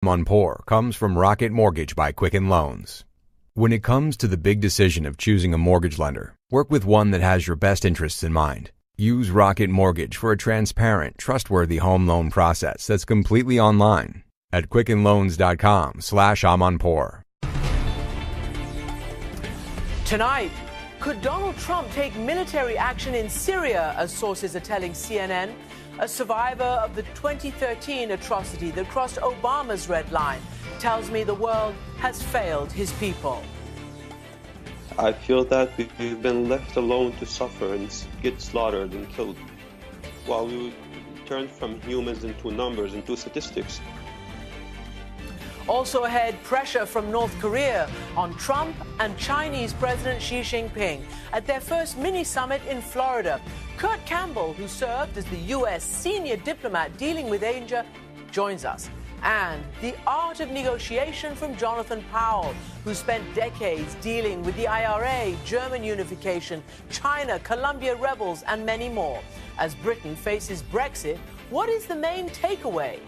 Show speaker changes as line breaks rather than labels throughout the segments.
Amanpour comes from Rocket Mortgage by Quicken Loans. When it comes to the big decision of choosing a mortgage lender, work with one that has your best interests in mind. Use Rocket Mortgage for a transparent, trustworthy home loan process that's completely online at quickenloans.com/Amanpour.
Tonight, could Donald Trump take military action in Syria, as sources are telling CNN? A survivor of the 2013 atrocity that crossed Obama's red line tells me the world has failed his people.
I feel that we've been left alone to suffer and get slaughtered and killed, while we turn from humans into numbers, into statistics.
Also ahead, pressure from North Korea on Trump and Chinese President Xi Jinping at their first mini-summit in Florida. Kurt Campbell, who served as the U.S. senior diplomat dealing with Asia, joins us. And the art of negotiation from Jonathan Powell, who spent decades dealing with the IRA, German unification, China, Colombia rebels, and many more. As Britain faces Brexit, what is the main takeaway?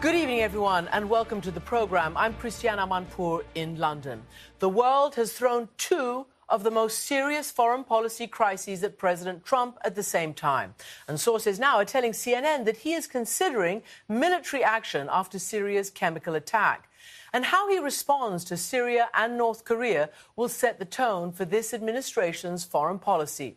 Good evening, everyone, and welcome to the program. I'm Christiane Amanpour in London. The world has thrown two of the most serious foreign policy crises at President Trump at the same time. And sources now are telling CNN that he is considering military action after Syria's chemical attack. And how he responds to Syria and North Korea will set the tone for this administration's foreign policy.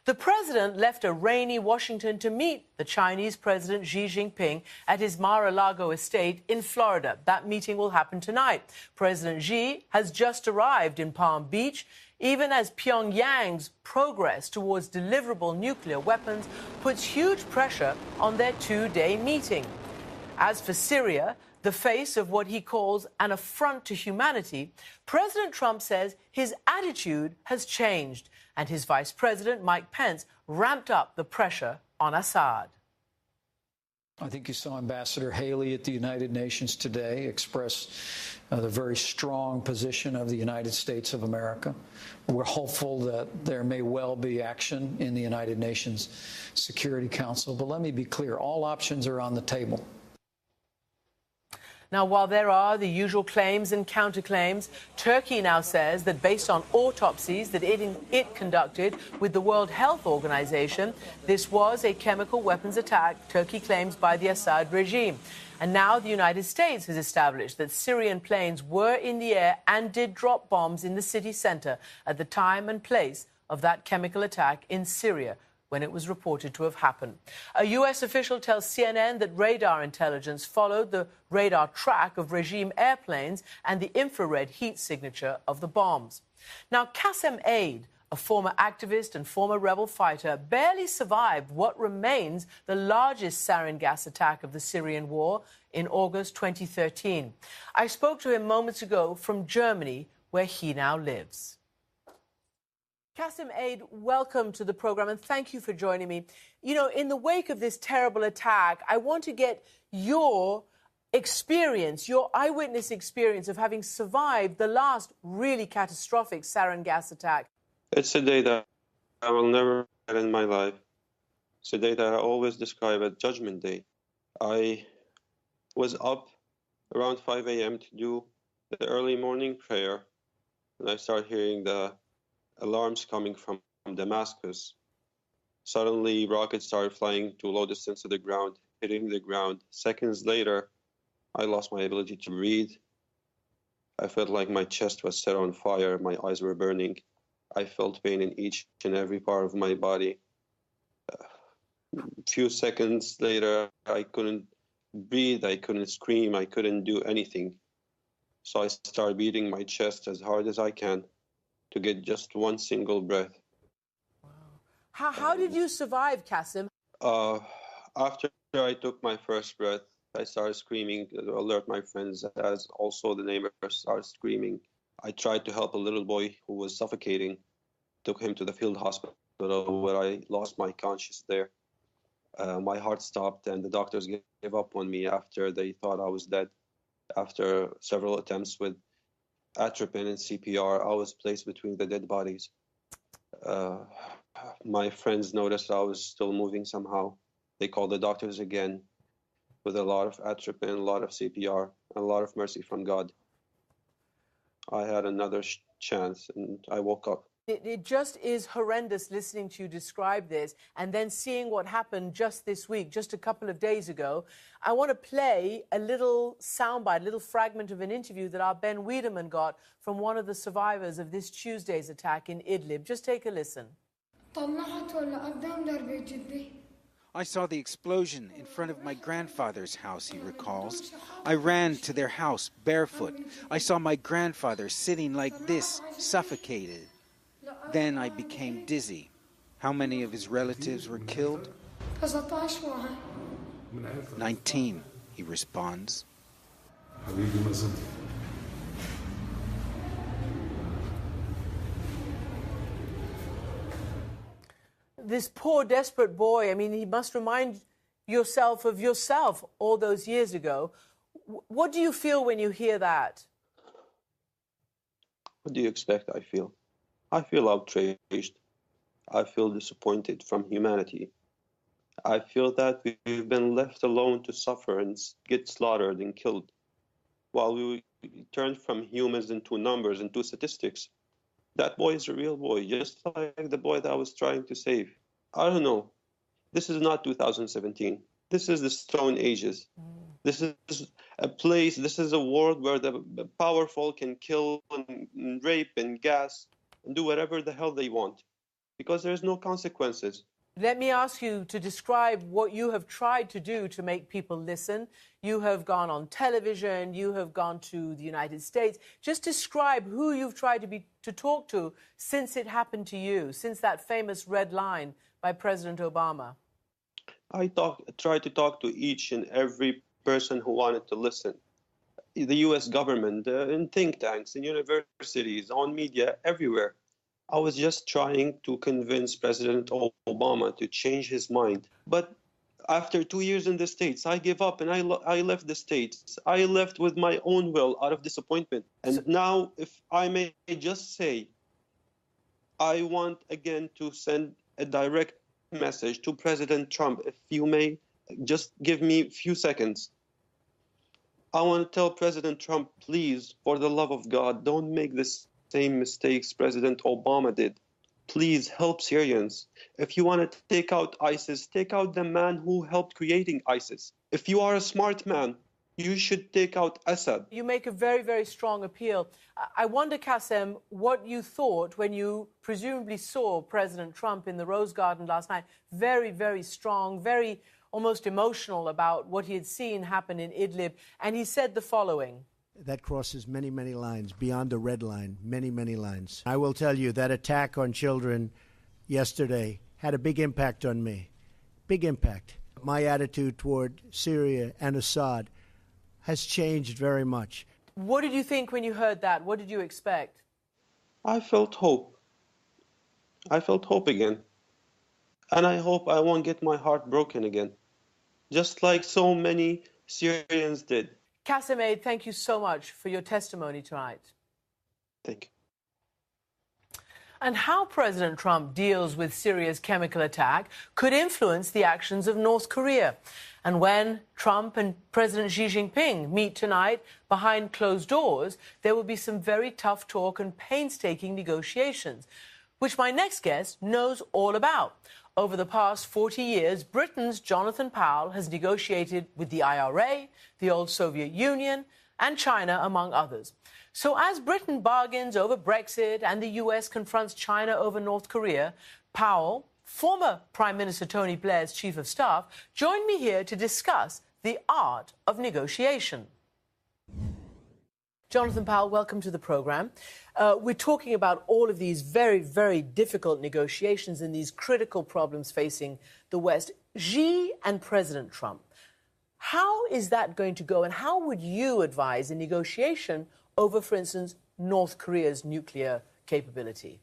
The president left a rainy Washington to meet the Chinese President Xi Jinping at his Mar-a-Lago estate in Florida. That meeting will happen tonight. President Xi has just arrived in Palm Beach, even as Pyongyang's progress towards deliverable nuclear weapons puts huge pressure on their two-day meeting. As for Syria, the face of what he calls an affront to humanity, President Trump says his attitude has changed, and his Vice President, Mike Pence, ramped up the pressure on Assad.
I think you saw Ambassador Haley at the United Nations today express the very strong position of the United States of America. We're hopeful that there may well be action in the United Nations Security Council. But let me be clear, all options are on the table.
Now, while there are the usual claims and counterclaims, Turkey now says that based on autopsies that it conducted with the World Health Organization, this was a chemical weapons attack, Turkey claims, by the Assad regime. And now the United States has established that Syrian planes were in the air and did drop bombs in the city center at the time and place of that chemical attack in Syria, when it was reported to have happened. A U.S. official tells CNN that radar intelligence followed the radar track of regime airplanes and the infrared heat signature of the bombs. Now, Qasem Aid, a former activist and former rebel fighter, barely survived what remains the largest sarin gas attack of the Syrian war in August 2013. I spoke to him moments ago from Germany, where he now lives. Qasem Aid, welcome to the program, and thank you for joining me. You know, in the wake of this terrible attack, I want to get your experience, your eyewitness experience of having survived the last really catastrophic sarin gas attack.
It's a day that I will never forget in my life. It's a day that I always describe as Judgment Day. I was up around 5 a.m. to do the early morning prayer, and I started hearing the alarms coming from Damascus. Suddenly, rockets started flying to low distance to the ground, hitting the ground. Seconds later, I lost my ability to breathe. I felt like my chest was set on fire. My eyes were burning. I felt pain in each and every part of my body. A few seconds later, I couldn't breathe. I couldn't scream. I couldn't do anything. So I started beating my chest as hard as I can to get just one single breath.
Wow. How did you survive, Qasem?
After I took my first breath, I started screaming to alert my friends, as also the neighbors started screaming. I tried to help a little boy who was suffocating, took him to the field hospital where I lost my conscience there. My heart stopped, and the doctors gave up on me after they thought I was dead. After several attempts with atropine and CPR, I was placed between the dead bodies. My friends noticed I was still moving somehow. They called the doctors again with a lot of atropine, a lot of CPR, and a lot of mercy from God. I had another chance, and I woke up.
It just is horrendous listening to you describe this and then seeing what happened just this week, just a couple of days ago. I want to play a little soundbite, a little fragment of an interview that our Ben Wiedemann got from one of the survivors of this Tuesday's attack in Idlib. Just take a listen.
I saw the explosion in front of my grandfather's house, he recalls. I ran to their house barefoot. I saw my grandfather sitting like this, suffocated. Then I became dizzy. How many of his relatives were killed? 19, he responds.
This poor, desperate boy, I mean, he must remind yourself of yourself all those years ago. What do you feel when you hear that?
What do you expect I feel? I feel outraged. I feel disappointed from humanity. I feel that we've been left alone to suffer and get slaughtered and killed, while we turned from humans into numbers, into statistics. That boy is a real boy, just like the boy that I was trying to save. I don't know. This is not 2017. This is the Stone Ages. This is a place, this is a world where the powerful can kill and rape and gas and do whatever the hell they want, because there's no consequences.
Let me ask you to describe what you have tried to do to make people listen. You have gone on television, you have gone to the United States. Just describe who you've tried to talk to since it happened to you, since that famous red line by President Obama.
I tried to talk to each and every person who wanted to listen. The U.S. government, in think tanks, in universities, on media, everywhere. I was just trying to convince President Obama to change his mind. But after 2 years in the States, I gave up and I left the States. I left with my own will out of disappointment. And now, if I may just say, I want again to send a direct message to President Trump. If you may just give me a few seconds. I want to tell President Trump, please, for the love of God, don't make the same mistakes President Obama did. Please help Syrians. If you want to take out ISIS, take out the man who helped creating ISIS. If you are a smart man, you should take out Assad.
You make a very, very strong appeal. I wonder, Qassem, what you thought when you presumably saw President Trump in the Rose Garden last night. Very, very strong, very almost emotional about what he had seen happen in Idlib. And he said the following.
That crosses many, many lines, beyond the red line, many, many lines. I will tell you that attack on children yesterday had a big impact on me. Big impact. My attitude toward Syria and Assad has changed very much.
What did you think when you heard that? What did you expect?
I felt hope. I felt hope again. And I hope I won't get my heart broken again, just like so many Syrians did.
Qassem Aid, thank you so much for your testimony tonight.
Thank you.
And how President Trump deals with Syria's chemical attack could influence the actions of North Korea. And when Trump and President Xi Jinping meet tonight behind closed doors, there will be some very tough talk and painstaking negotiations, which my next guest knows all about. Over the past 40 years, Britain's Jonathan Powell has negotiated with the IRA, the old Soviet Union, and China, among others. So as Britain bargains over Brexit and the US confronts China over North Korea, Powell, former Prime Minister Tony Blair's chief of staff, joined me here to discuss the art of negotiation. Jonathan Powell, welcome to the programme. We're talking about all of these very, very difficult negotiations and these critical problems facing the West. Xi and President Trump, how is that going to go, and how would you advise a negotiation over, for instance, North Korea's nuclear capability?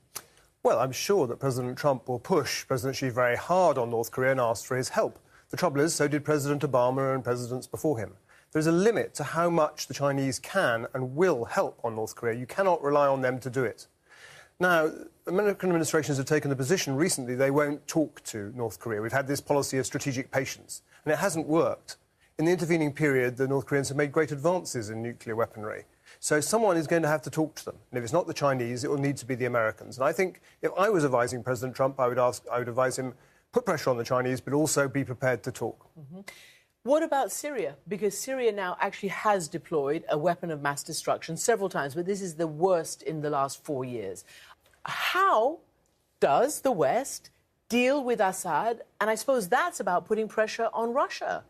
Well, I'm sure that President Trump will push President Xi very hard on North Korea and ask for his help. The trouble is, so did President Obama and presidents before him. There's a limit to how much the Chinese can and will help on North Korea. You cannot rely on them to do it. Now, American administrations have taken the position recently they won't talk to North Korea. We've had this policy of strategic patience, and it hasn't worked. In the intervening period, the North Koreans have made great advances in nuclear weaponry. So someone is going to have to talk to them. And if it's not the Chinese, it will need to be the Americans. And I think if I was advising President Trump, I would advise him, put pressure on the Chinese, but also be prepared to talk.
Mm-hmm. What about Syria? Because Syria now actually has deployed a weapon of mass destruction several times, but this is the worst in the last 4 years. How does the West deal with Assad? And I suppose that's about putting pressure on Russia.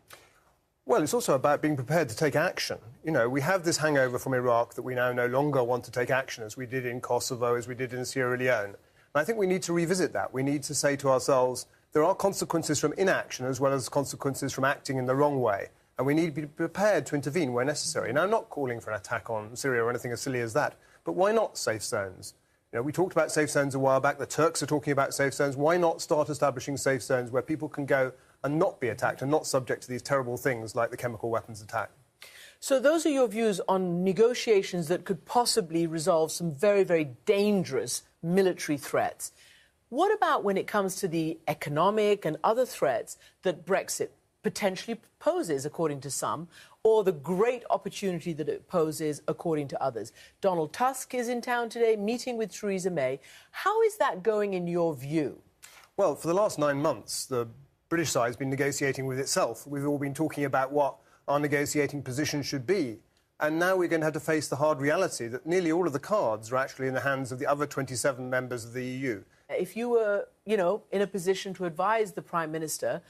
Well, it's also about being prepared to take action. You know, we have this hangover from Iraq that we now no longer want to take action, as we did in Kosovo, as we did in Sierra Leone. And I think we need to revisit that. We need to say to ourselves, there are consequences from inaction as well as consequences from acting in the wrong way. And we need to be prepared to intervene where necessary. Now, I'm not calling for an attack on Syria or anything as silly as that, but why not safe zones? You know, we talked about safe zones a while back. The Turks are talking about safe zones. Why not start establishing safe zones where people can go and not be attacked and not subject to these terrible things like the chemical weapons attack?
So those are your views on negotiations that could possibly resolve some very, very dangerous military threats. What about when it comes to the economic and other threats that Brexit potentially poses, according to some, or the great opportunity that it poses, according to others? Donald Tusk is in town today, meeting with Theresa May. How is that going in your view?
Well, for the last 9 months, the British side has been negotiating with itself. We've all been talking about what our negotiating position should be. And now we're going to have to face the hard reality that nearly all of the cards are actually in the hands of the other 27 members of the EU.
If you were, you know, in a position to advise the Prime Minister,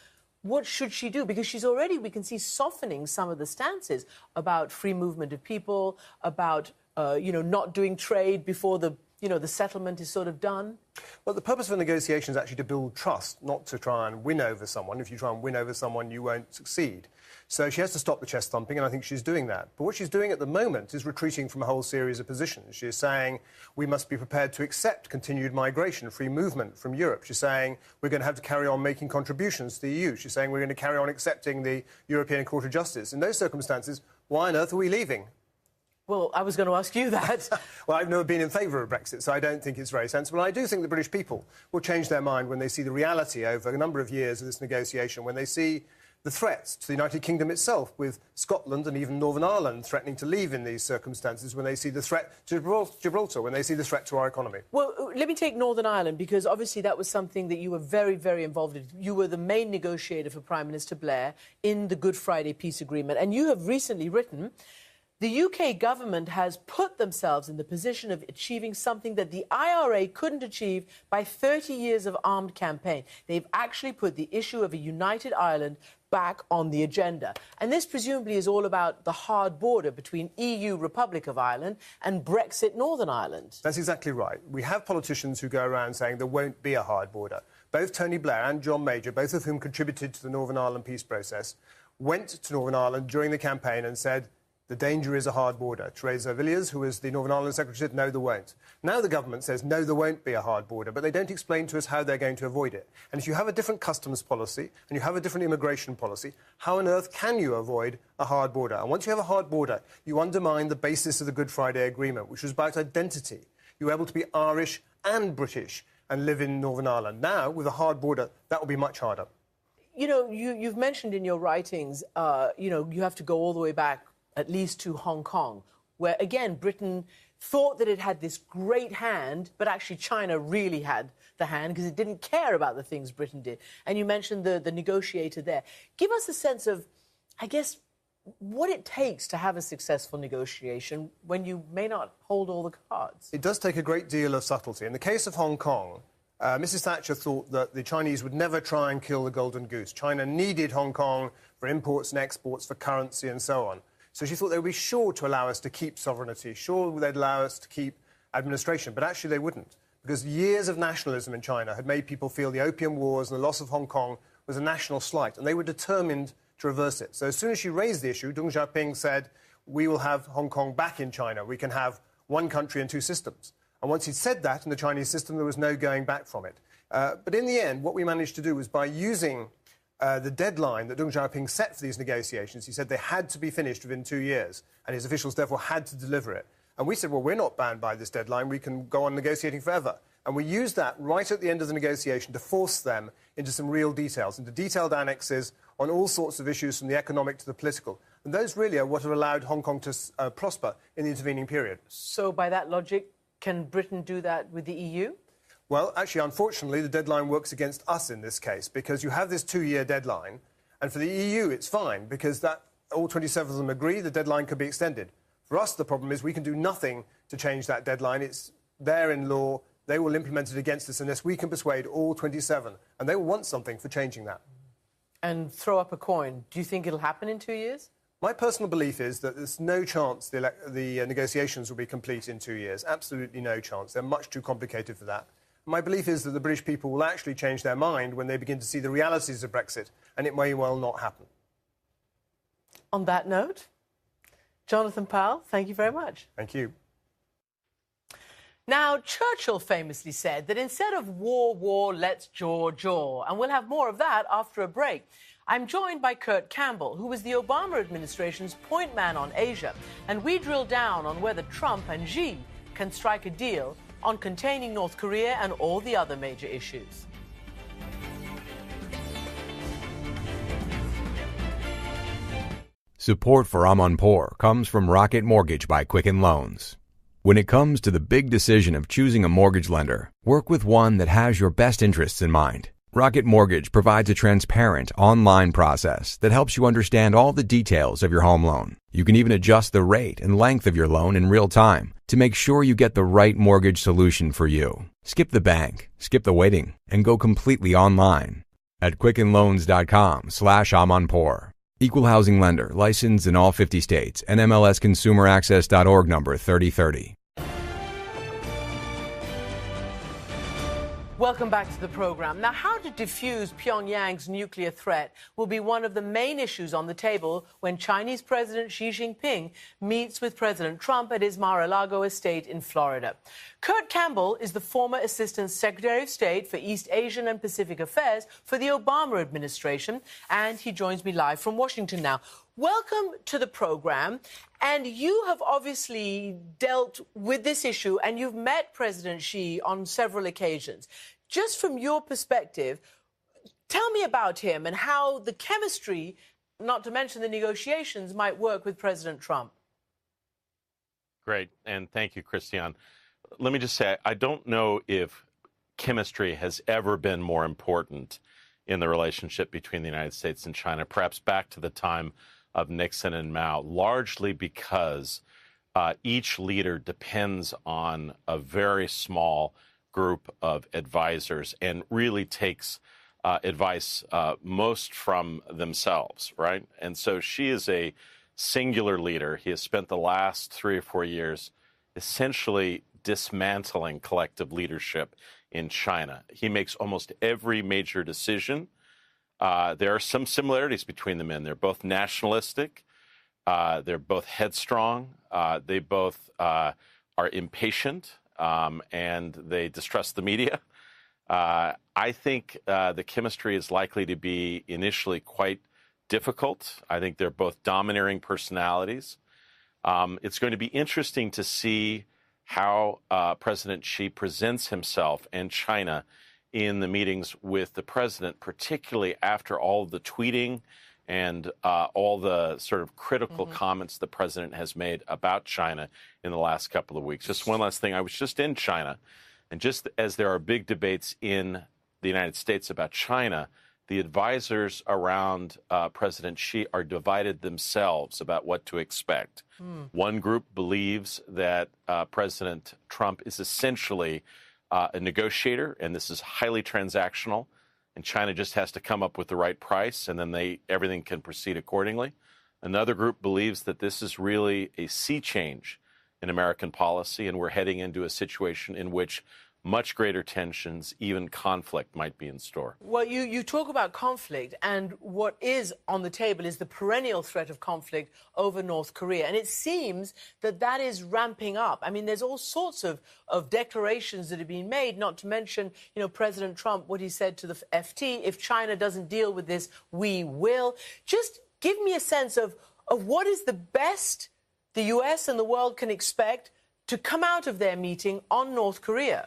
what should she do? Because she's already, we can see, softening some of the stances about free movement of people, about, not doing trade before the settlement is sort of done.
Well, the purpose of a negotiation is actually to build trust, not to try and win over someone. If you try and win over someone, you won't succeed. So she has to stop the chest thumping, and I think she's doing that. But what she's doing at the moment is retreating from a whole series of positions. She's saying we must be prepared to accept continued migration, free movement from Europe. She's saying we're going to have to carry on making contributions to the EU. She's saying we're going to carry on accepting the European Court of Justice. In those circumstances, why on earth are we leaving?
Well, I was going to ask you that.
Well, I've never been in favour of Brexit, so I don't think it's very sensible. I do think the British people will change their mind when they see the reality over a number of years of this negotiation, when they see the threats to the United Kingdom itself, with Scotland and even Northern Ireland threatening to leave in these circumstances, when they see the threat to Gibraltar, when they see the threat to our economy.
Well, let me take Northern Ireland, because obviously that was something that you were very, very involved in. You were the main negotiator for Prime Minister Blair in the Good Friday Peace Agreement, and you have recently written, the UK government has put themselves in the position of achieving something that the IRA couldn't achieve by 30 years of armed campaign. They've actually put the issue of a united Ireland back on the agenda. And this presumably is all about the hard border between EU Republic of Ireland and Brexit Northern Ireland.
That's exactly right. We have politicians who go around saying there won't be a hard border. Both Tony Blair and John Major, both of whom contributed to the Northern Ireland peace process, went to Northern Ireland during the campaign and said, the danger is a hard border. Theresa Villiers, who was the Northern Ireland Secretary, said, no, there won't. Now the government says, no, there won't be a hard border, but they don't explain to us how they're going to avoid it. And if you have a different customs policy and you have a different immigration policy, how on earth can you avoid a hard border? And once you have a hard border, you undermine the basis of the Good Friday Agreement, which was about identity. You were able to be Irish and British and live in Northern Ireland. Now, with a hard border, that will be much harder.
You know, you've mentioned in your writings, you have to go all the way back at least to Hong Kong, where, again, Britain thought that it had this great hand, but actually China really had the hand because it didn't care about the things Britain did. And you mentioned the negotiator there. Give us a sense of, I guess, what it takes to have a successful negotiation when you may not hold all the cards.
It does take a great deal of subtlety. In the case of Hong Kong, Mrs. Thatcher thought that the Chinese would never try and kill the golden goose. China needed Hong Kong for imports and exports, for currency and so on. So she thought they would be sure to allow us to keep sovereignty, sure they'd allow us to keep administration. But actually they wouldn't, because years of nationalism in China had made people feel the Opium Wars and the loss of Hong Kong was a national slight, and they were determined to reverse it. So as soon as she raised the issue, Deng Xiaoping said, we will have Hong Kong back in China. We can have one country and two systems. And once he'd said that in the Chinese system, there was no going back from it. But in the end, what we managed to do was, by using the deadline that Deng Xiaoping set for these negotiations. He said they had to be finished within 2 years, and his officials therefore had to deliver it. And we said, well, we're not bound by this deadline. We can go on negotiating forever. And we used that right at the end of the negotiation to force them into some real details, into detailed annexes on all sorts of issues from the economic to the political. And those really are what have allowed Hong Kong to prosper in the intervening period.
So by that logic, can Britain do that with the EU?
Well, actually, unfortunately, the deadline works against us in this case, because you have this 2-year deadline, and for the EU, it's fine, because all 27 of them agree the deadline could be extended. For us, the problem is we can do nothing to change that deadline. It's there in law. They will implement it against us unless we can persuade all 27, and they will want something for changing that.
And throw up a coin. Do you think it'll happen in 2 years?
My personal belief is that there's no chance the negotiations will be complete in 2 years. Absolutely no chance. They're much too complicated for that. My belief is that the British people will actually change their mind when they begin to see the realities of Brexit, and it may well not happen.
On that note, Jonathan Powell, thank you very much.
Thank you.
Now, Churchill famously said that instead of war, let's jaw. And we'll have more of that after a break. I'm joined by Kurt Campbell, who was the Obama administration's point man on Asia. And we drill down on whether Trump and Xi can strike a deal on containing North Korea and all the other major issues.
Support for Amanpour comes from Rocket Mortgage by Quicken Loans. When it comes to the big decision of choosing a mortgage lender, work with one that has your best interests in mind. Rocket Mortgage provides a transparent, online process that helps you understand all the details of your home loan. You can even adjust the rate and length of your loan in real time to make sure you get the right mortgage solution for you. Skip the bank, skip the waiting, and go completely online at quickenloans.com/Amanpour. Equal housing lender, licensed in all 50 states, and NMLSconsumeraccess.org number 3030.
Welcome back to the program. Now, how to defuse Pyongyang's nuclear threat will be one of the main issues on the table when Chinese President Xi Jinping meets with President Trump at his Mar-a-Lago estate in Florida. Kurt Campbell is the former Assistant Secretary of State for East Asian and Pacific Affairs for the Obama administration, and he joins me live from Washington now. Welcome to the program. And you have obviously dealt with this issue and you've met President Xi on several occasions. Just from your perspective, tell me about him and how the chemistry, not to mention the negotiations, might work with President Trump.
Great. And thank you, Christiane. Let me just say, I don't know if chemistry has ever been more important in the relationship between the United States and China, perhaps back to the time of Nixon and Mao, largely because each leader depends on a very small group of advisors and really takes advice most from themselves, right? And so Xi is a singular leader. He has spent the last 3 or 4 years essentially dismantling collective leadership in China. He makes almost every major decision. There are some similarities between the men. They're both nationalistic. They're both headstrong. They both are impatient, and they distrust the media. I think the chemistry is likely to be initially quite difficult. I think they're both domineering personalities. It's going to be interesting to see how President Xi presents himself and China in the meetings with the president, particularly after all of the tweeting and all the sort of critical comments the president has made about China in the last couple of weeks. Just one last thing. I was just in China, and just as there are big debates in the United States about China, the advisors around President Xi are divided themselves about what to expect. One group believes that President Trump is essentially a negotiator, and this is highly transactional, and China just has to come up with the right price, and then everything can proceed accordingly. Another group believes that this is really a sea change in American policy, and we're heading into a situation in which much greater tensions, even conflict might be in store.
Well, you talk about conflict, and what is on the table is the perennial threat of conflict over North Korea. And it seems that that is ramping up. I mean, there's all sorts of declarations that have been made, not to mention, President Trump, what he said to the FT, if China doesn't deal with this, we will. Just give me a sense of what is the best the U.S. and the world can expect to come out of their meeting on North Korea.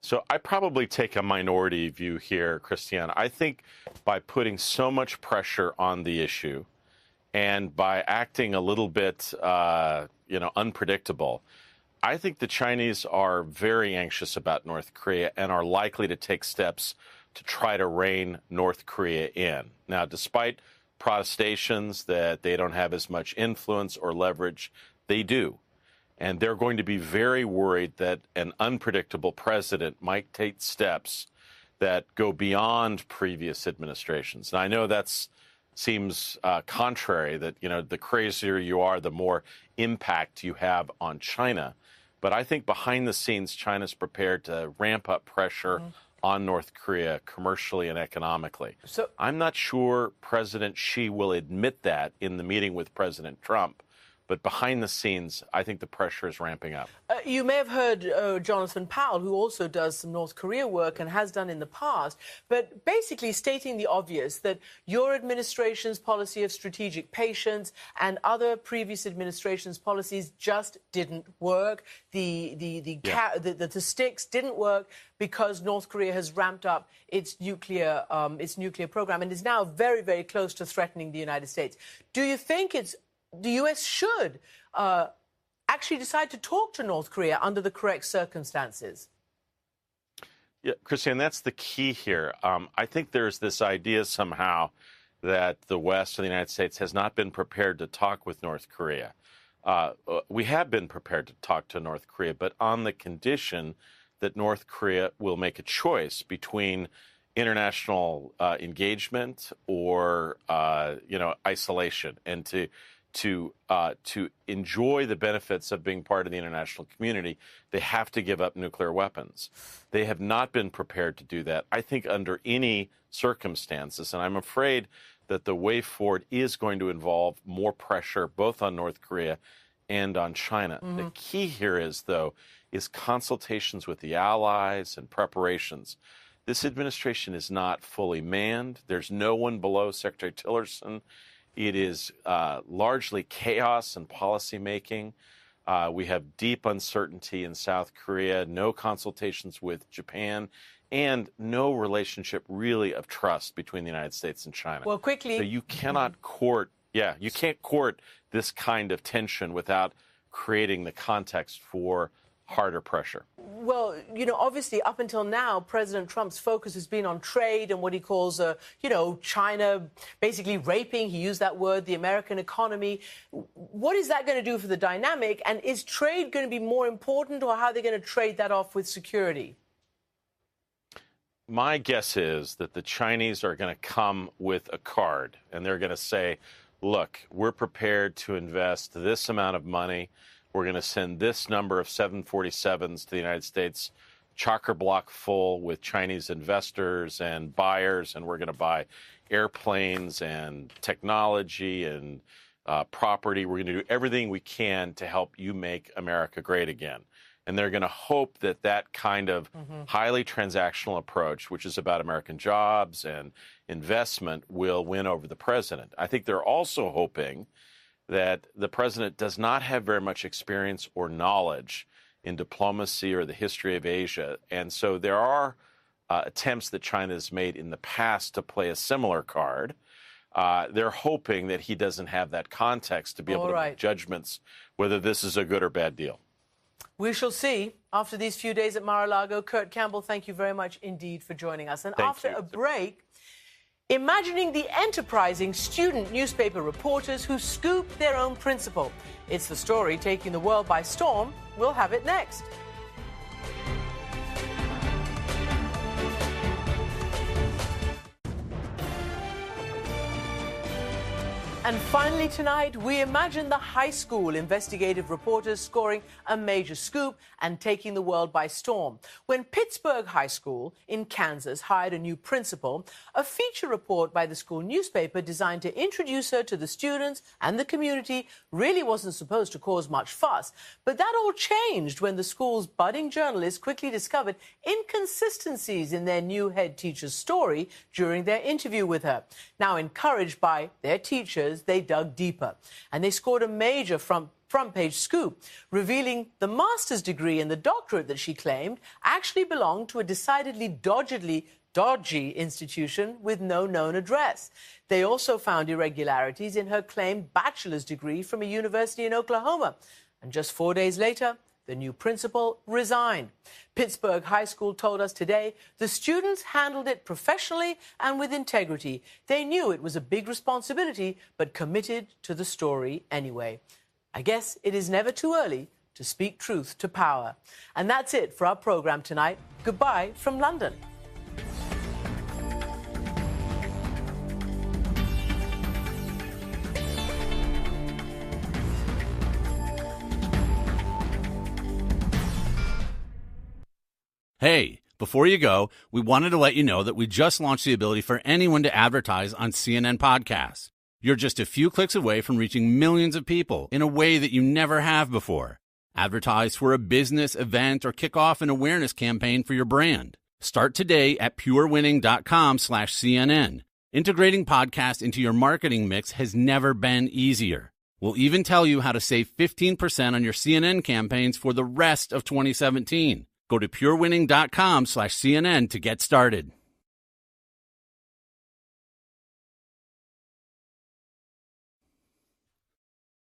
So I probably take a minority view here, Christiane. I think by putting so much pressure on the issue and by acting a little bit, unpredictable, I think the Chinese are very anxious about North Korea and are likely to take steps to try to rein North Korea in. Now, despite protestations that they don't have as much influence or leverage, they do. And they're going to be very worried that an unpredictable president might take steps that go beyond previous administrations. And I know that seems contrary, that, the crazier you are, the more impact you have on China. But I think behind the scenes, China's prepared to ramp up pressure on North Korea commercially and economically. So I'm not sure President Xi will admit that in the meeting with President Trump. But behind the scenes, I think the pressure is ramping up.
You may have heard Jonathan Powell, who also does some North Korea work and has done in the past, but basically stating the obvious, that your administration's policy of strategic patience and other previous administrations' policies just didn't work. The sticks didn't work because North Korea has ramped up its nuclear program and is now very, very close to threatening the United States. Do you think the U.S. should actually decide to talk to North Korea under the correct circumstances?
Yeah, Christiane, that's the key here. I think there's this idea somehow that the West and the United States has not been prepared to talk with North Korea. We have been prepared to talk to North Korea, but on the condition that North Korea will make a choice between international engagement or, isolation, and to enjoy the benefits of being part of the international community, they have to give up nuclear weapons. They have not been prepared to do that, I think, under any circumstances. And I'm afraid that the way forward is going to involve more pressure both on North Korea and on China. The key here is consultations with the allies and preparations. This administration is not fully manned. There's no one below Secretary Tillerson. It is largely chaos and policymaking. We have deep uncertainty in South Korea, no consultations with Japan, and no relationship really of trust between the United States and China.
Well, quickly,
so you cannot court this kind of tension without creating the context for harder pressure.
Well, obviously, up until now, President Trump's focus has been on trade and what he calls, China basically raping, he used that word, the American economy. What is that going to do for the dynamic? And is trade going to be more important, or how are they going to trade that off with security?
My guess is that the Chinese are going to come with a card, and they're going to say, look, we're prepared to invest this amount of money. We're going to send this number of 747s to the United States, chock-a-block full with Chinese investors and buyers, and we're going to buy airplanes and technology and property. We're going to do everything we can to help you make America great again. And they're going to hope that that kind of highly transactional approach, which is about American jobs and investment, will win over the president. I think they're also hoping that the president does not have very much experience or knowledge in diplomacy or the history of Asia. And so there are attempts that China has made in the past to play a similar card. They're hoping that he doesn't have that context to be able to make judgments whether this is a good or bad deal.
We shall see after these few days at Mar-a-Lago. Kurt Campbell, thank you very much indeed for joining us. And after a break, imagining the enterprising student newspaper reporters who scoop their own principal. It's the story taking the world by storm. We'll have it next. And finally tonight, we imagine the high school investigative reporters scoring a major scoop and taking the world by storm. When Pittsburgh High School in Kansas hired a new principal, a feature report by the school newspaper designed to introduce her to the students and the community really wasn't supposed to cause much fuss. But that all changed when the school's budding journalists quickly discovered inconsistencies in their new head teacher's story during their interview with her. Now, encouraged by their teachers, they dug deeper, and they scored a major front-page scoop, revealing the master's degree and the doctorate that she claimed actually belonged to a decidedly dodgy institution with no known address. They also found irregularities in her claimed bachelor's degree from a university in Oklahoma. And just 4 days later, the new principal resigned. Pittsburgh High School told us today the students handled it professionally and with integrity. They knew it was a big responsibility, but committed to the story anyway. I guess it is never too early to speak truth to power. And that's it for our program tonight. Goodbye from London.
Hey, before you go, we wanted to let you know that we just launched the ability for anyone to advertise on CNN podcasts. You're just a few clicks away from reaching millions of people in a way that you never have before. Advertise for a business, event, or kick off an awareness campaign for your brand. Start today at purewinning.com/CNN. Integrating podcasts into your marketing mix has never been easier. We'll even tell you how to save 15% on your CNN campaigns for the rest of 2017. Go to purewinning.com/CNN to get started.